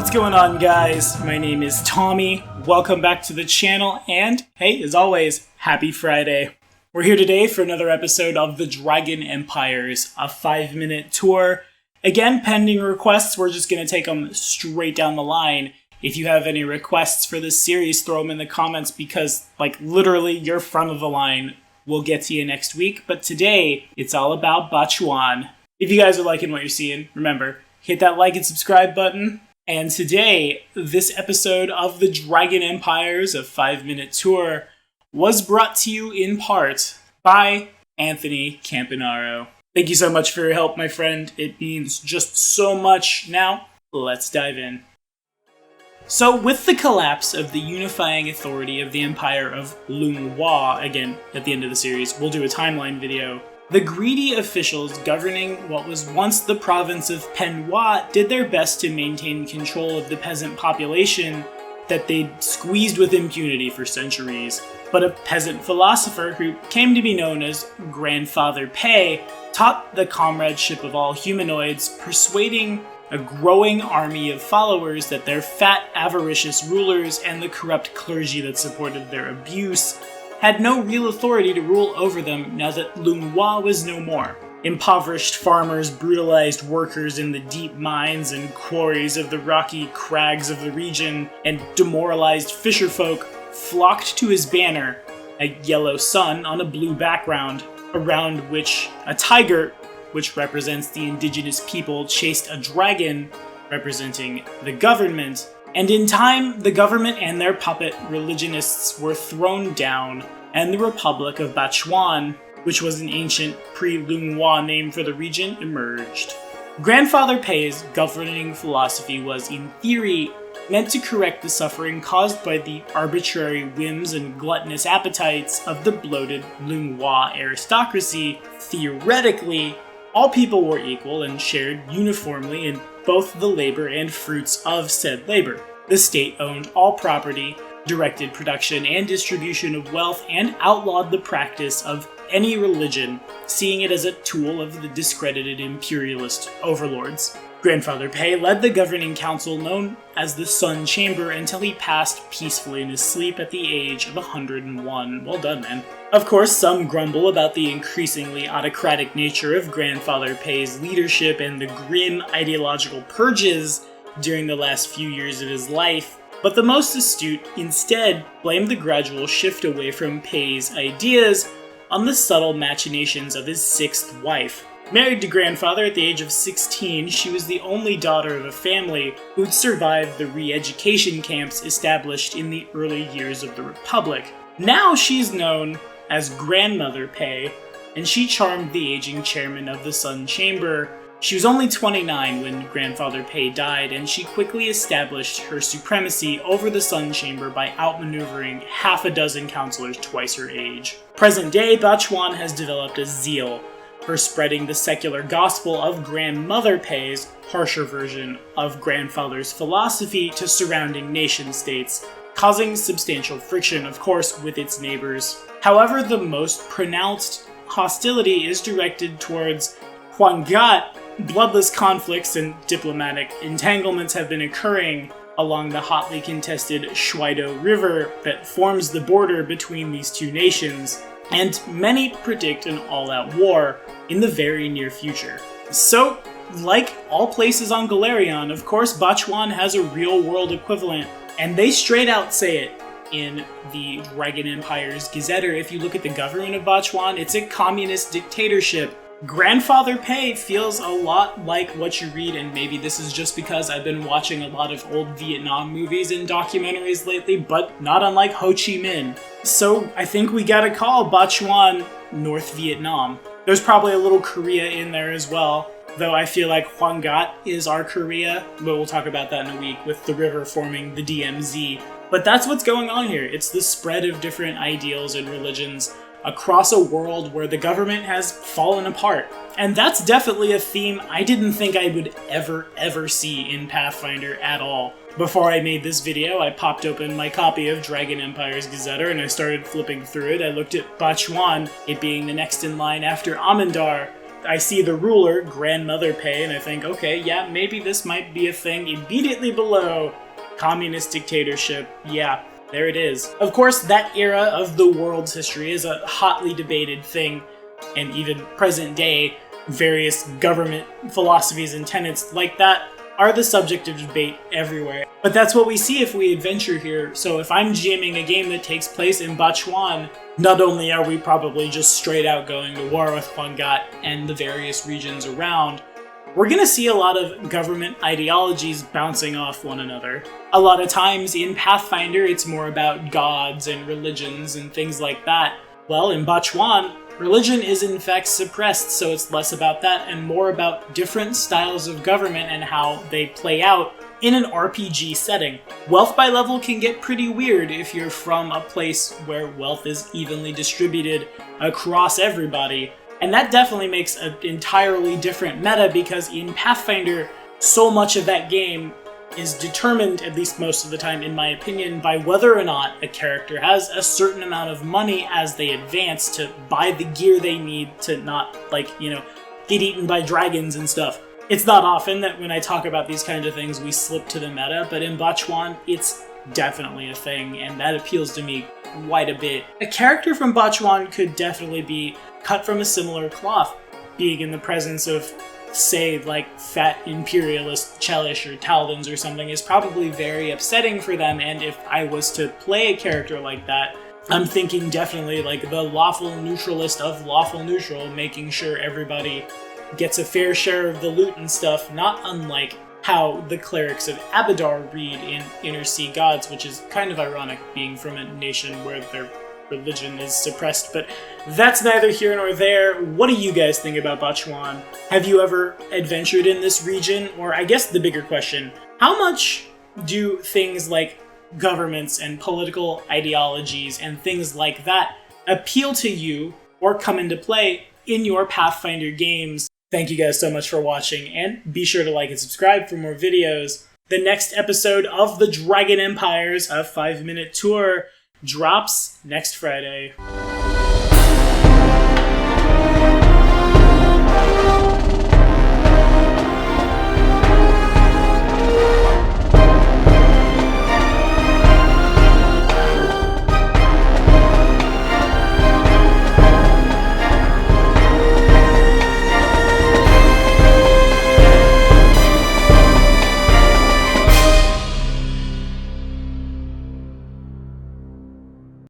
What's going on, guys? My name is Tommy. Welcome back to the channel, and hey, as always, happy Friday. We're here today for another episode of the Dragon Empires, a 5-minute tour. Again, pending requests, we're just going to take them straight down the line. If you have any requests for this series, throw them in the comments because, literally, you're front of the line. We'll get to you next week, but today, it's all about Bachuan. If you guys are liking what you're seeing, remember, hit that like and subscribe button. And today, this episode of the Dragon Empires, a 5-minute tour, was brought to you in part by Anthony Campanaro. Thank you so much for your help, my friend. It means just so much. Now, let's dive in. So, with the collapse of the unifying authority of the Empire of Lung Hua, again, at the end of the series, we'll do a timeline video, the greedy officials governing what was once the province of Penhua did their best to maintain control of the peasant population that they'd squeezed with impunity for centuries. But a peasant philosopher who came to be known as Grandfather Pei taught the comradeship of all humanoids, persuading a growing army of followers that their fat, avaricious rulers and the corrupt clergy that supported their abuse had no real authority to rule over them now that Lung Hua was no more. Impoverished farmers brutalized workers in the deep mines and quarries of the rocky crags of the region, and demoralized fisherfolk flocked to his banner, a yellow sun on a blue background, around which a tiger, which represents the indigenous people, chased a dragon, representing the government. And in time, the government and their puppet religionists were thrown down, and the Republic of Bachuan, which was an ancient pre-Lung Hua name for the region, emerged. Grandfather Pei's governing philosophy was, in theory, meant to correct the suffering caused by the arbitrary whims and gluttonous appetites of the bloated Lung Hua aristocracy. Theoretically, all people were equal and shared uniformly in both the labor and fruits of said labor. The state owned all property, directed production and distribution of wealth, and outlawed the practice of any religion, seeing it as a tool of the discredited imperialist overlords. Grandfather Pei led the governing council known as the Sun Chamber until he passed peacefully in his sleep at the age of 101. Well done, man. Of course, some grumble about the increasingly autocratic nature of Grandfather Pei's leadership and the grim ideological purges during the last few years of his life, but the most astute instead blamed the gradual shift away from Pei's ideas on the subtle machinations of his sixth wife. Married to Grandfather at the age of 16, she was the only daughter of a family who'd survived the re-education camps established in the early years of the Republic. Now she's known as Grandmother Pei, and she charmed the aging chairman of the Sun Chamber. She was only 29 when Grandfather Pei died, and she quickly established her supremacy over the Sun Chamber by outmaneuvering half a dozen counselors twice her age. Present day, Bachuan has developed a zeal for spreading the secular gospel of Grandmother Pei's harsher version of Grandfather's philosophy to surrounding nation-states, causing substantial friction, of course, with its neighbors. However, the most pronounced hostility is directed towards Huangat. Bloodless conflicts and diplomatic entanglements have been occurring along the hotly contested Shuaido River that forms the border between these two nations, and many predict an all-out war in the very near future. So, like all places on Galerion, of course, Bachuan has a real-world equivalent, and they straight out say it in the Dragon Empire's Gazetter. If you look at the government of Bachuan, it's a communist dictatorship. Grandfather Pei feels a lot like what you read, and maybe this is just because I've been watching a lot of old Vietnam movies and documentaries lately, but not unlike Ho Chi Minh. So I think we gotta call Bachuan North Vietnam. There's probably a little Korea in there as well, though I feel like Huangat is our Korea, but we'll talk about that in a week with the river forming the DMZ. But that's what's going on here. It's the spread of different ideals and religions across a world where the government has fallen apart. And that's definitely a theme I didn't think I would ever see in Pathfinder at all. Before I made this video, I popped open my copy of Dragon Empire's Gazetter and I started flipping through it. I looked at Bachuan, it being the next in line after Amandar. I see the ruler, grandmother pay, and I think, okay, yeah, maybe this might be a thing. Immediately below, communist dictatorship. Yeah, there it is. Of course, that era of the world's history is a hotly debated thing, and even present day, various government philosophies and tenets like that are the subject of debate everywhere. But that's what we see if we adventure here. So if I'm GMing a game that takes place in Bachuan, not only are we probably just straight out going to war with Huangat and the various regions around, we're gonna see a lot of government ideologies bouncing off one another. A lot of times in Pathfinder, it's more about gods and religions and things like that. Well, in Bachuan, religion is in fact suppressed, so it's less about that and more about different styles of government and how they play out in an RPG setting. Wealth by level can get pretty weird if you're from a place where wealth is evenly distributed across everybody. And that definitely makes an entirely different meta, because in Pathfinder, so much of that game is determined, at least most of the time in my opinion, by whether or not a character has a certain amount of money as they advance to buy the gear they need to not, get eaten by dragons and stuff. It's not often that when I talk about these kinds of things we slip to the meta, but in Bachuan, it's definitely a thing, and that appeals to me quite a bit. A character from Bachuan could definitely be cut from a similar cloth, being in the presence of, say, fat imperialist Chelish or Taldans or something is probably very upsetting for them, and if I was to play a character like that, I'm thinking definitely the lawful neutralist of lawful neutral, making sure everybody gets a fair share of the loot and stuff, not unlike how the clerics of Abadar read in Inner Sea Gods, which is kind of ironic being from a nation where their religion is suppressed, but that's neither here nor there. What do you guys think about Bachuan? Have you ever adventured in this region? Or I guess the bigger question, how much do things like governments and political ideologies and things like that appeal to you or come into play in your Pathfinder games? Thank you guys so much for watching, and be sure to like and subscribe for more videos. The next episode of the Dragon Empires, a 5-minute tour, drops next Friday.